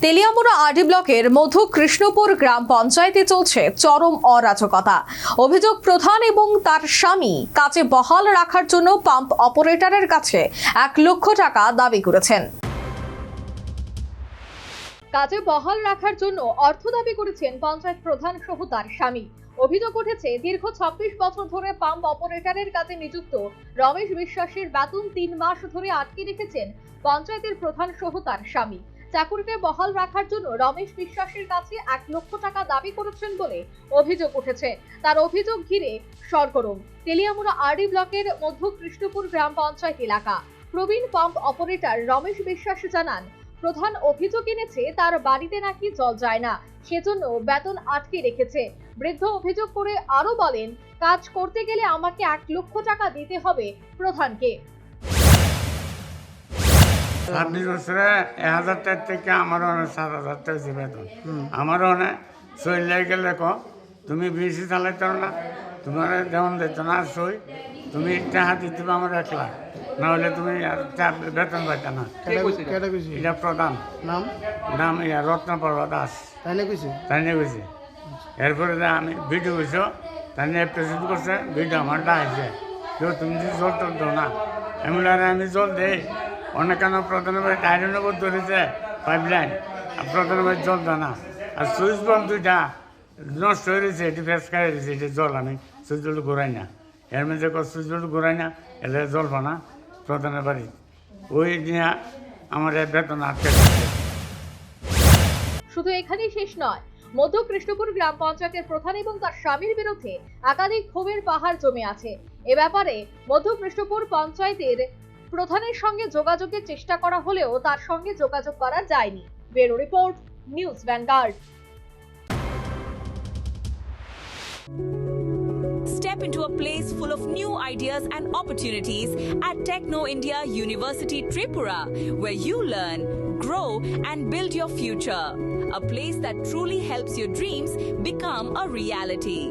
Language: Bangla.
তেলিয়ামুড়া আরডি ব্লকের মধু কৃষ্ণপুর গ্রাম পঞ্চায়েতে চলছে চরম অরাজকতা। অভিযোগ, প্রধান এবং তার স্বামী কাজে বহাল রাখার জন্য পাম্প অপারেটরের কাছে 1 লক্ষ টাকা দাবি করেছেন। কাজে বহাল রাখার জন্য অর্থ দাবি করেছেন পঞ্চায়েত প্রধান সহ তার স্বামী। অভিযোগ উঠেছে, দীর্ঘ 26 বছর ধরে পাম্প অপারেটরের কাজে নিযুক্ত রমেশ বিশ্বাসের বেতন 3 মাস ধরে আটকে রেখেছেন পঞ্চায়েতের প্রধান সহ তার স্বামী। চাকুরিতে বহাল রাখার জন্য রমেশ বিশ্বাসের কাছে 1 লক্ষ টাকা দাবি করেছেন বলে অভিযোগ উঠেছে। তার অভিযোগ ঘিরে সরগরম তেলিয়ামুড়া আরডি ব্লকের মধু কৃষ্ণপুর গ্রাম পঞ্চায়েত এলাকা। প্রবীণ পাম্প অপারেটর রমেশ বিশ্বাস জানান, প্রধান অভিযোগ এনেছে তার বাড়িতে নাকি জল যায় না, সেজন্য বেতন আটকে রেখেছে। বৃদ্ধ অভিযোগ করে আরো বলেন, কাজ করতে গেলে আমাকে 1 লক্ষ টাকা দিতে হবে প্রধানকে। 26 বছরে 1000 টাকা থেকে আমারও 7,000 টাকা বেতন। আমারও চলে গেলে তুমি বেশি চালাইতে না, তোমার যেমন দিত না সই, তুমি টাকা দিতে আমার 1 লাখ, না হলে তুমি বেতন পাইতে না। এটা প্রধান নাম রত্নপ্রভা দাস, তাই নিয়ে গেছি। এরপরে আমি ভিডিও গেছো, তাই নিয়ে প্রেসেন্ট করছে, ভিডিও আমার ডাকছে, কেউ তুমি যদি জল টল দাও না, আমি জল দেই। অনেক কেন প্রধানের বাড়ি আয়রনের উপর ধরেছে পাইপ লাইন, প্রধানের বাড়ি জল দেয় না। আর সুইচ বোর্ড 2টা নষ্ট হয়ে গেছে, এটি ফেস খাই গেছে, এটি জল আমি সুইচ বোর্ড ঘুরাই না। এর মধ্যে সুইচ বোর্ড ঘুরাই না, এলে জল পানা প্রধানের বাড়ি, ওই নিয়ে আমার বেতন আটকে দিচ্ছে। শুধু এখানেই শেষ নয়, মধ্য কৃষ্ণপুর গ্রাম পঞ্চায়েতের প্রধান এবং তার স্বামীর বিরুদ্ধে একাধিক ক্ষোভের পাহাড় জমে আছে। এ ব্যাপারে মধ্য কৃষ্ণপুর পঞ্চায়েতের প্রধানের সঙ্গে যোগাযোগের চেষ্টা করা হলেও তার সঙ্গে যোগাযোগ করা যায়নি। Bureau report, news vanguard. Step into a place full of new ideas and opportunities at Techno India University Tripura, where you learn, grow and build your future. A place that truly helps your dreams become a reality.